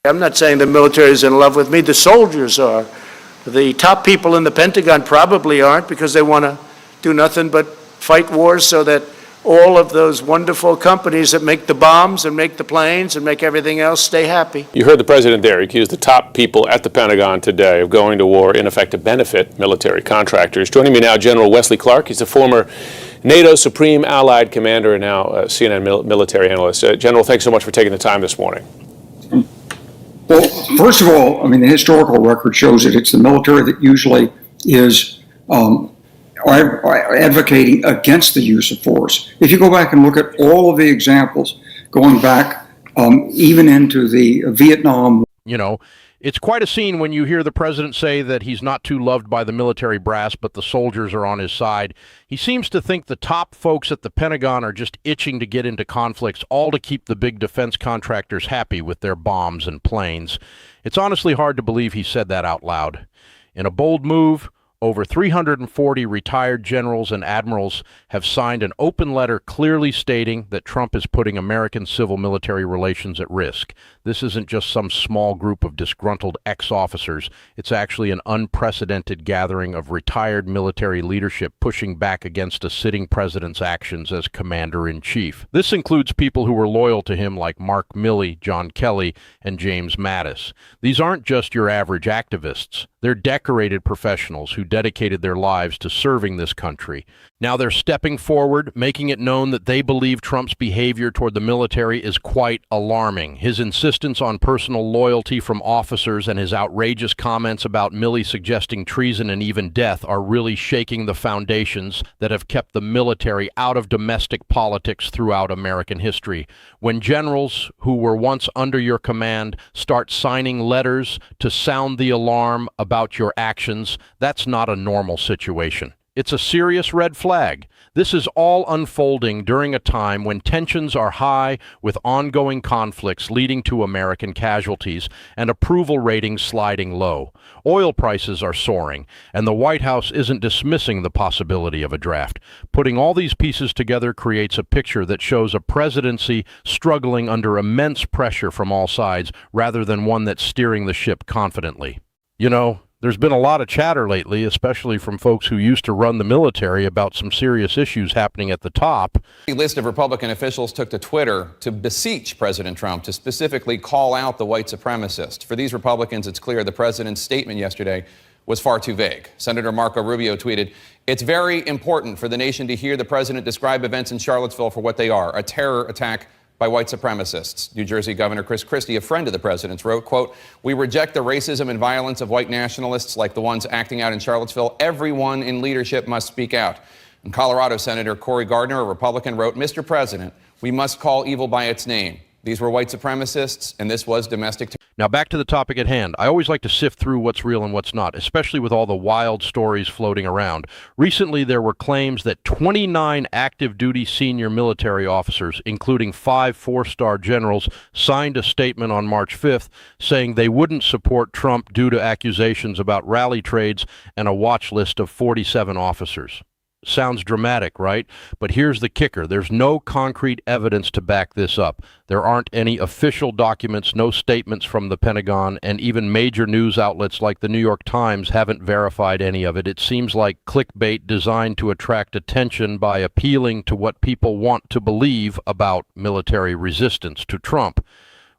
I'm not saying the military is in love with me. The soldiers are. The top people in the Pentagon probably aren't, because they want to do nothing but fight wars so that all of those wonderful companies that make the bombs and make the planes and make everything else stay happy. You heard the president there. He accused the top people at the Pentagon today of going to war, in effect, to benefit military contractors. Joining me now, General Wesley Clark. He's a former NATO Supreme Allied Commander and now CNN military analyst. General, thanks so much for taking the time this morning. Well, first of all, I mean, the historical record shows that it's the military that usually is advocating against the use of force. If you go back and look at all of the examples going back even into the Vietnam. You know, it's quite a scene when you hear the president say that he's not too loved by the military brass, but the soldiers are on his side. He seems to think the top folks at the Pentagon are just itching to get into conflicts, all to keep the big defense contractors happy with their bombs and planes. It's honestly hard to believe he said that out loud. In a bold move, over 340 retired generals and admirals have signed an open letter clearly stating that Trump is putting American civil-military relations at risk. This isn't just some small group of disgruntled ex-officers. It's actually an unprecedented gathering of retired military leadership pushing back against a sitting president's actions as commander-in-chief. This includes people who were loyal to him like Mark Milley, John Kelly, and James Mattis. These aren't just your average activists. They're decorated professionals who dedicated their lives to serving this country. Now they're stepping forward, making it known that they believe Trump's behavior toward the military is quite alarming. His insistence on personal loyalty from officers and his outrageous comments about Milley suggesting treason and even death are really shaking the foundations that have kept the military out of domestic politics throughout American history. When generals who were once under your command start signing letters to sound the alarm about your actions, that's not a normal situation. It's a serious red flag. This is all unfolding during a time when tensions are high, with ongoing conflicts leading to American casualties and approval ratings sliding low. Oil prices are soaring, and the White House isn't dismissing the possibility of a draft. Putting all these pieces together creates a picture that shows a presidency struggling under immense pressure from all sides, rather than one that's steering the ship confidently. You know, there's been a lot of chatter lately, especially from folks who used to run the military, about some serious issues happening at the top. A list of Republican officials took to Twitter to beseech President Trump to specifically call out the white supremacist. For these Republicans, it's clear the president's statement yesterday was far too vague. Senator Marco Rubio tweeted, "It's very important for the nation to hear the president describe events in Charlottesville for what they are, a terror attack by white supremacists." New Jersey Governor Chris Christie, a friend of the president's, wrote, quote, "We reject the racism and violence of white nationalists like the ones acting out in Charlottesville. Everyone in leadership must speak out." And Colorado Senator Cory Gardner, a Republican, wrote, "Mr. President, we must call evil by its name. These were white supremacists, and this was domestic terror." Now back to the topic at hand. I always like to sift through what's real and what's not, especially with all the wild stories floating around. Recently, there were claims that 29 active duty senior military officers, including 5 four-star generals, signed a statement on March 5th saying they wouldn't support Trump due to accusations about rally trades and a watch list of 47 officers. Sounds dramatic, right? But here's the kicker. There's no concrete evidence to back this up. There aren't any official documents, no statements from the Pentagon, and even major news outlets like the New York Times haven't verified any of it. It seems like clickbait designed to attract attention by appealing to what people want to believe about military resistance to Trump.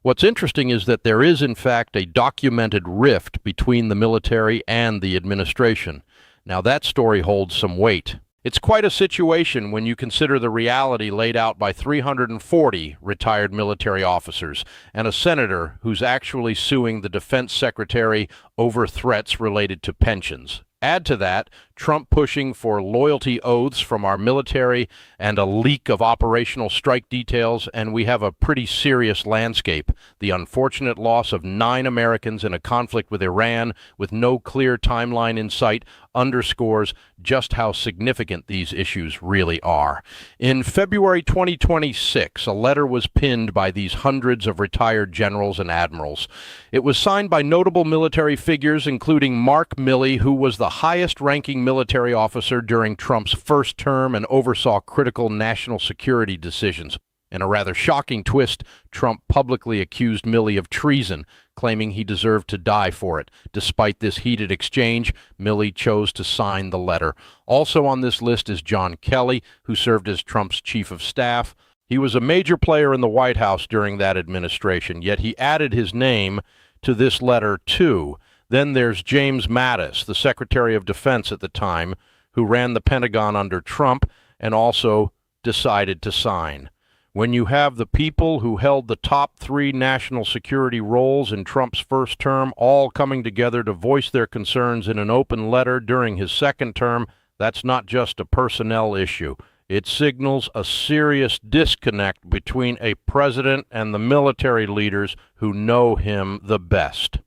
What's interesting is that there is, in fact, a documented rift between the military and the administration. Now, that story holds some weight. It's quite a situation when you consider the reality laid out by 340 retired military officers and a senator who's actually suing the defense secretary over threats related to pensions. Add to that Trump pushing for loyalty oaths from our military and a leak of operational strike details, and we have a pretty serious landscape. The unfortunate loss of 9 Americans in a conflict with Iran with no clear timeline in sight underscores just how significant these issues really are. In February 2026, a letter was pinned by these hundreds of retired generals and admirals. It was signed by notable military figures, including Mark Milley, who was the highest-ranking military officer during Trump's first term and oversaw critical national security decisions. In a rather shocking twist, Trump publicly accused Milley of treason, claiming he deserved to die for it. Despite this heated exchange, Milley chose to sign the letter. Also on this list is John Kelly, who served as Trump's chief of staff. He was a major player in the White House during that administration, yet he added his name to this letter too. Then there's James Mattis, the Secretary of Defense at the time, who ran the Pentagon under Trump and also decided to sign. When you have the people who held the top 3 national security roles in Trump's first term all coming together to voice their concerns in an open letter during his second term, that's not just a personnel issue. It signals a serious disconnect between a president and the military leaders who know him the best.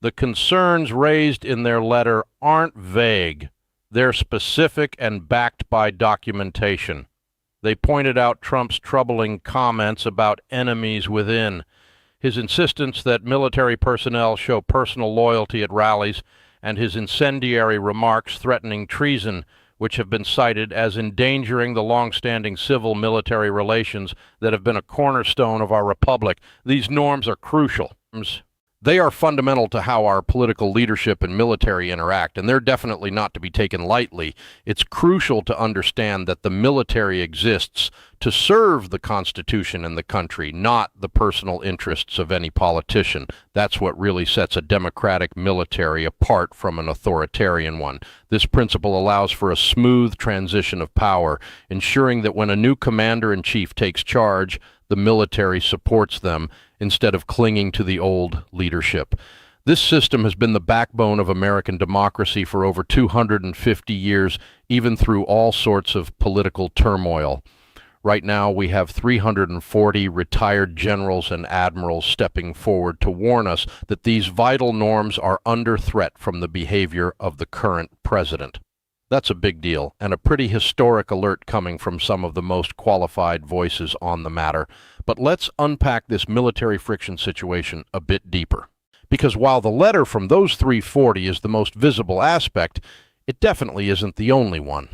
The concerns raised in their letter aren't vague. They're specific and backed by documentation. They pointed out Trump's troubling comments about enemies within, his insistence that military personnel show personal loyalty at rallies, and his incendiary remarks threatening treason, which have been cited as endangering the long-standing civil-military relations that have been a cornerstone of our republic. These norms are crucial. They are fundamental to how our political leadership and military interact, and they're definitely not to be taken lightly. It's crucial to understand that the military exists to serve the Constitution and the country, not the personal interests of any politician. That's what really sets a democratic military apart from an authoritarian one. This principle allows for a smooth transition of power, ensuring that when a new commander-in-chief takes charge, the military supports them instead of clinging to the old leadership. This system has been the backbone of American democracy for over 250 years, even through all sorts of political turmoil. Right now, we have 340 retired generals and admirals stepping forward to warn us that these vital norms are under threat from the behavior of the current president. That's a big deal, and a pretty historic alert coming from some of the most qualified voices on the matter. But let's unpack this military friction situation a bit deeper. Because while the letter from those 340 is the most visible aspect, it definitely isn't the only one.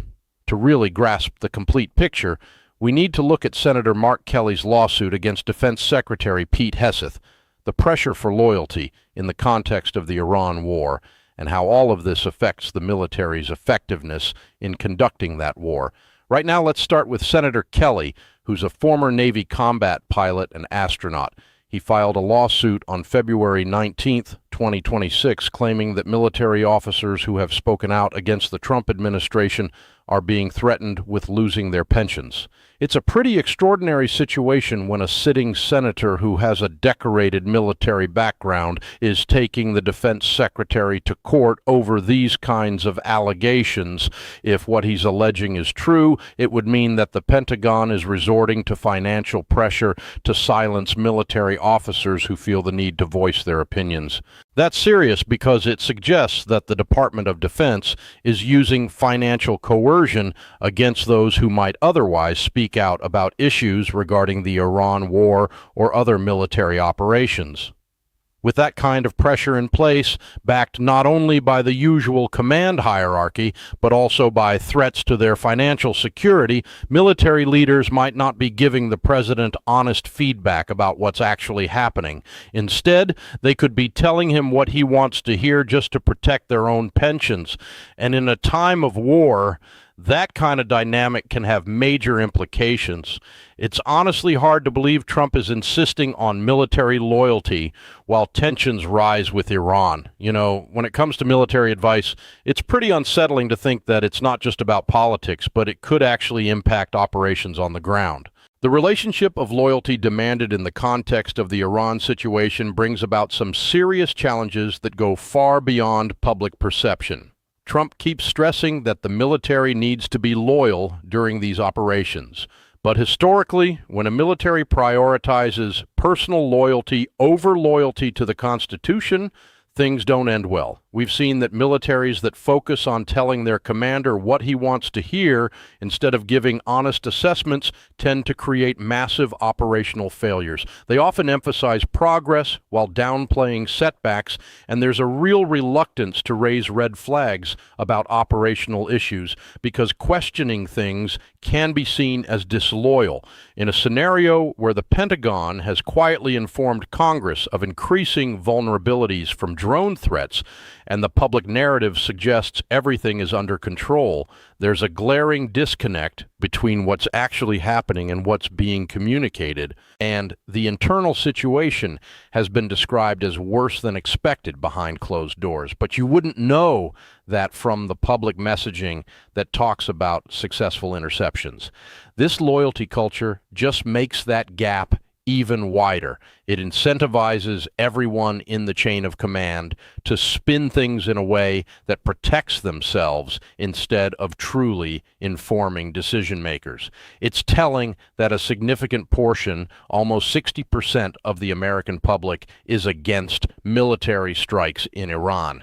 To really grasp the complete picture, we need to look at Senator Mark Kelly's lawsuit against Defense Secretary Pete Hegseth, the pressure for loyalty in the context of the Iran war, and how all of this affects the military's effectiveness in conducting that war. Right now, let's start with Senator Kelly, who's a former Navy combat pilot and astronaut. He filed a lawsuit on February 19th, 2026, claiming that military officers who have spoken out against the Trump administration are being threatened with losing their pensions. It's a pretty extraordinary situation when a sitting senator who has a decorated military background is taking the defense secretary to court over these kinds of allegations. If what he's alleging is true, it would mean that the Pentagon is resorting to financial pressure to silence military officers who feel the need to voice their opinions. That's serious because it suggests that the Department of Defense is using financial coercion against those who might otherwise speak out about issues regarding the Iran war or other military operations. With that kind of pressure in place, backed not only by the usual command hierarchy, but also by threats to their financial security, military leaders might not be giving the president honest feedback about what's actually happening. Instead, they could be telling him what he wants to hear just to protect their own pensions. And in a time of war, that kind of dynamic can have major implications. It's honestly hard to believe Trump is insisting on military loyalty while tensions rise with Iran. You know, when it comes to military advice, it's pretty unsettling to think that it's not just about politics, but it could actually impact operations on the ground. The relationship of loyalty demanded in the context of the Iran situation brings about some serious challenges that go far beyond public perception. Trump keeps stressing that the military needs to be loyal during these operations. But historically, when a military prioritizes personal loyalty over loyalty to the Constitution, things don't end well. We've seen that militaries that focus on telling their commander what he wants to hear instead of giving honest assessments tend to create massive operational failures. They often emphasize progress while downplaying setbacks, and there's a real reluctance to raise red flags about operational issues because questioning things can be seen as disloyal. In a scenario where the Pentagon has quietly informed Congress of increasing vulnerabilities from drone threats, and the public narrative suggests everything is under control, there's a glaring disconnect between what's actually happening and what's being communicated, and the internal situation has been described as worse than expected behind closed doors. But you wouldn't know that from the public messaging that talks about successful interceptions. This loyalty culture just makes that gap even wider. It incentivizes everyone in the chain of command to spin things in a way that protects themselves instead of truly informing decision makers. It's telling that a significant portion, almost 60% of the American public, is against military strikes in Iran.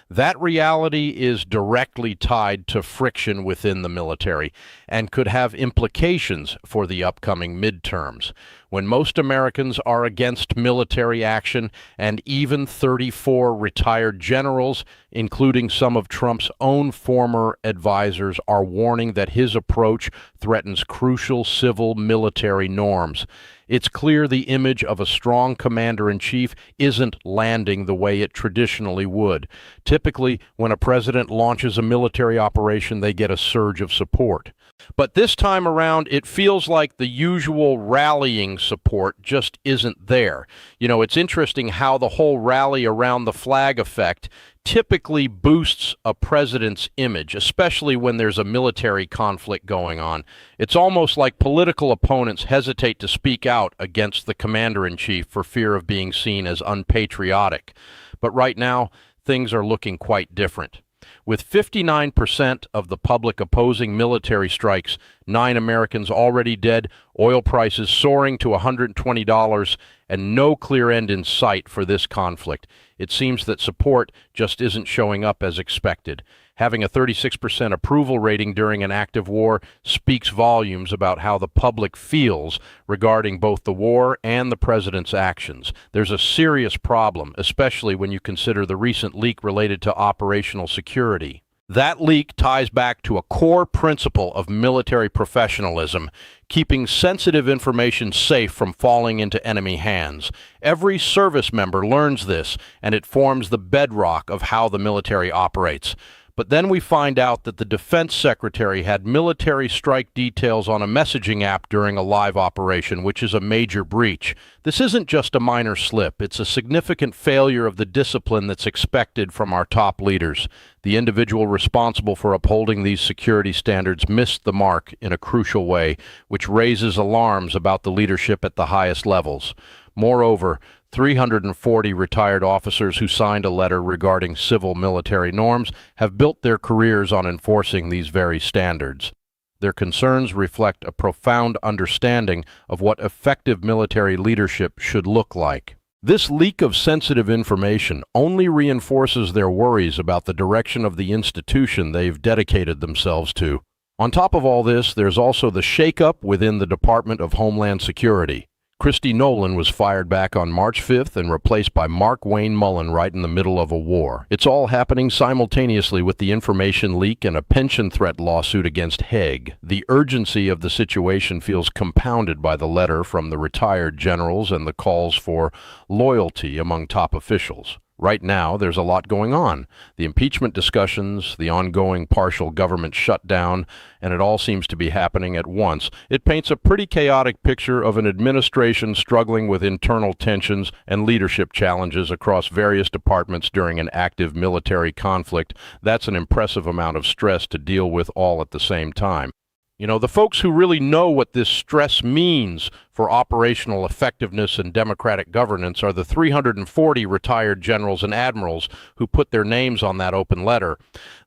That reality is directly tied to friction within the military and could have implications for the upcoming midterms. When most Americans are against military action, and even 34 retired generals, including some of Trump's own former advisors, are warning that his approach threatens crucial civil-military norms, it's clear the image of a strong commander-in-chief isn't landing the way it traditionally would. Typically, when a president launches a military operation, they get a surge of support. But this time around, it feels like the usual rallying support just isn't there. You know, it's interesting how the whole rally around the flag effect typically boosts a president's image, especially when there's a military conflict going on. It's almost like political opponents hesitate to speak out against the commander-in-chief for fear of being seen as unpatriotic. But right now, things are looking quite different. With 59% of the public opposing military strikes, 9 Americans already dead, oil prices soaring to $120, and no clear end in sight for this conflict, it seems that support just isn't showing up as expected. Having a 36% approval rating during an active war speaks volumes about how the public feels regarding both the war and the president's actions. There's a serious problem, especially when you consider the recent leak related to operational security. That leak ties back to a core principle of military professionalism, keeping sensitive information safe from falling into enemy hands. Every service member learns this, and it forms the bedrock of how the military operates. But then we find out that the defense secretary had military strike details on a messaging app during a live operation, which is a major breach. This isn't just a minor slip. It's a significant failure of the discipline that's expected from our top leaders. The individual responsible for upholding these security standards missed the mark in a crucial way, which raises alarms about the leadership at the highest levels. Moreover, 340 retired officers who signed a letter regarding civil military norms have built their careers on enforcing these very standards. Their concerns reflect a profound understanding of what effective military leadership should look like. This leak of sensitive information only reinforces their worries about the direction of the institution they've dedicated themselves to. On top of all this, there's also the shakeup within the Department of Homeland Security. Christy Nolan was fired back on March 5th and replaced by Mark Wayne Mullen right in the middle of a war. It's all happening simultaneously with the information leak and a pension threat lawsuit against Haig. The urgency of the situation feels compounded by the letter from the retired generals and the calls for loyalty among top officials. Right now, there's a lot going on. The impeachment discussions, the ongoing partial government shutdown, and it all seems to be happening at once. It paints a pretty chaotic picture of an administration struggling with internal tensions and leadership challenges across various departments during an active military conflict. That's an impressive amount of stress to deal with all at the same time. You know, the folks who really know what this stress means for operational effectiveness and democratic governance are the 340 retired generals and admirals who put their names on that open letter.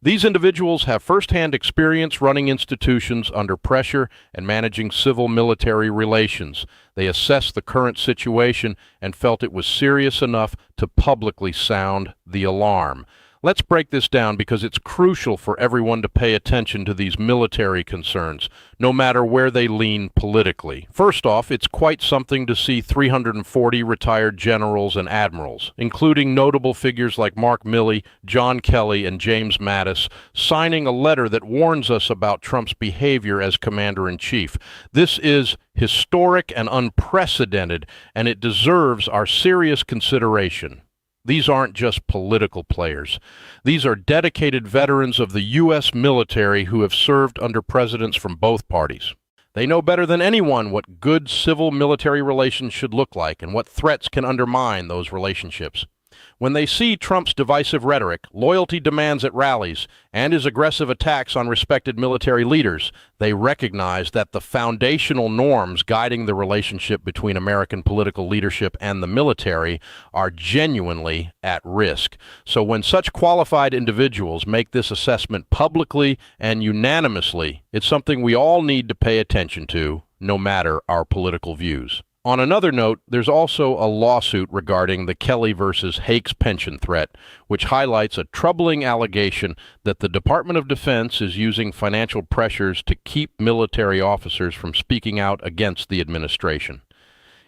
These individuals have firsthand experience running institutions under pressure and managing civil-military relations. They assessed the current situation and felt it was serious enough to publicly sound the alarm. Let's break this down because it's crucial for everyone to pay attention to these military concerns, no matter where they lean politically. First off, it's quite something to see 340 retired generals and admirals, including notable figures like Mark Milley, John Kelly, and James Mattis, signing a letter that warns us about Trump's behavior as commander-in-chief. This is historic and unprecedented, and it deserves our serious consideration. These aren't just political players. These are dedicated veterans of the U.S. military who have served under presidents from both parties. They know better than anyone what good civil-military relations should look like and what threats can undermine those relationships. When they see Trump's divisive rhetoric, loyalty demands at rallies, and his aggressive attacks on respected military leaders, they recognize that the foundational norms guiding the relationship between American political leadership and the military are genuinely at risk. So when such qualified individuals make this assessment publicly and unanimously, it's something we all need to pay attention to, no matter our political views. On another note, there's also a lawsuit regarding the Kelly versus Hakes pension threat, which highlights a troubling allegation that the Department of Defense is using financial pressures to keep military officers from speaking out against the administration.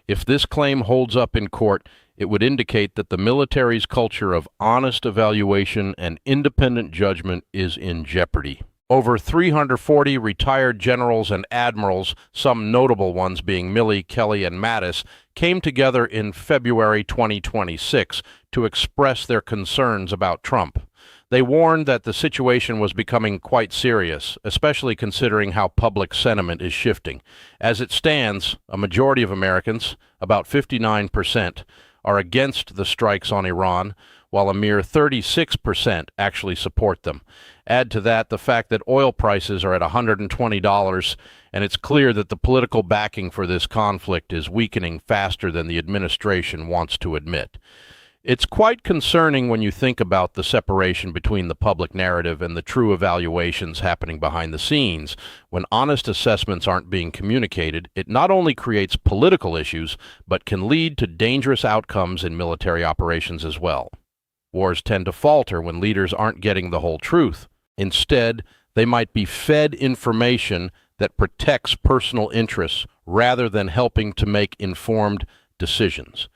If this claim holds up in court, it would indicate that the military's culture of honest evaluation and independent judgment is in jeopardy. Over 340 retired generals and admirals, some notable ones being Milley, Kelly, and Mattis, came together in February 2026 to express their concerns about Trump. They warned that the situation was becoming quite serious, especially considering how public sentiment is shifting. As it stands, a majority of Americans, about 59%, are against the strikes on Iran, while a mere 36% actually support them. Add to that the fact that oil prices are at $120, and it's clear that the political backing for this conflict is weakening faster than the administration wants to admit. It's quite concerning when you think about the separation between the public narrative and the true evaluations happening behind the scenes. When honest assessments aren't being communicated, it not only creates political issues, but can lead to dangerous outcomes in military operations as well. Wars tend to falter when leaders aren't getting the whole truth. Instead, they might be fed information that protects personal interests rather than helping to make informed decisions.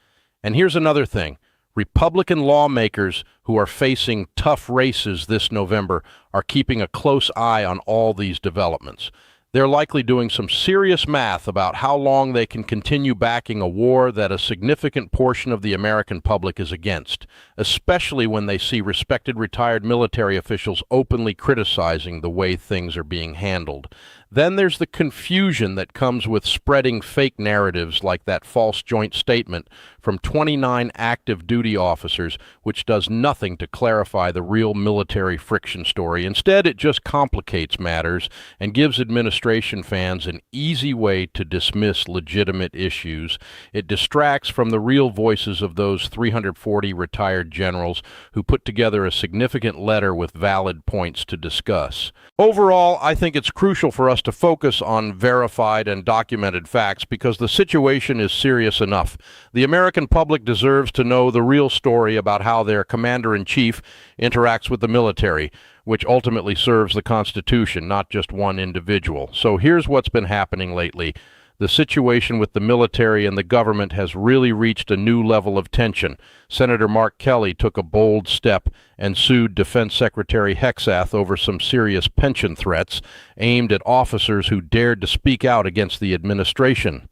And here's another thing. Republican lawmakers who are facing tough races this November are keeping a close eye on all these developments. They're likely doing some serious math about how long they can continue backing a war that a significant portion of the American public is against, especially when they see respected retired military officials openly criticizing the way things are being handled. Then there's the confusion that comes with spreading fake narratives like that false joint statement from 29 active duty officers, which does nothing to clarify the real military friction story. Instead, it just complicates matters and gives administration fans an easy way to dismiss legitimate issues. It distracts from the real voices of those 340 retired generals who put together a significant letter with valid points to discuss. Overall, I think it's crucial for us to focus on verified and documented facts because the situation is serious enough. The American public deserves to know the real story about how their commander-in-chief interacts with the military, which ultimately serves the Constitution, not just one individual. So here's what's been happening lately. The situation with the military and the government has really reached a new level of tension. Senator Mark Kelly took a bold step and sued Defense Secretary Hexath over some serious pension threats aimed at officers who dared to speak out against the administration.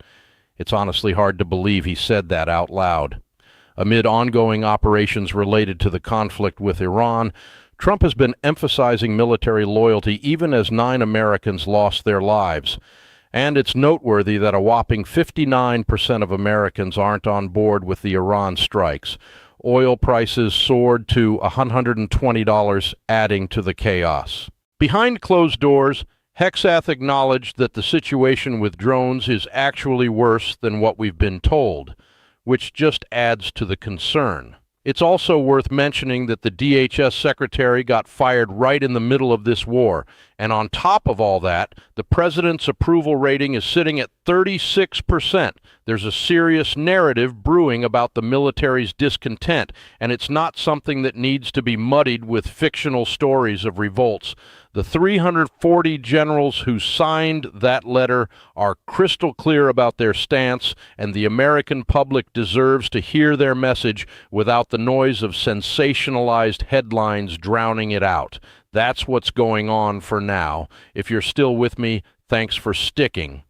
It's honestly hard to believe he said that out loud. Amid ongoing operations related to the conflict with Iran, Trump has been emphasizing military loyalty even as 9 Americans lost their lives. And it's noteworthy that a whopping 59% of Americans aren't on board with the Iran strikes. Oil prices soared to $120, adding to the chaos. Behind closed doors, Hexath acknowledged that the situation with drones is actually worse than what we've been told, which just adds to the concern. It's also worth mentioning that the DHS secretary got fired right in the middle of this war, And on top of all that, the president's approval rating is sitting at 36%. There's a serious narrative brewing about the military's discontent, and it's not something that needs to be muddied with fictional stories of revolts. The 340 generals who signed that letter are crystal clear about their stance, and the American public deserves to hear their message without the noise of sensationalized headlines drowning it out. That's what's going on for now. If you're still with me, thanks for sticking.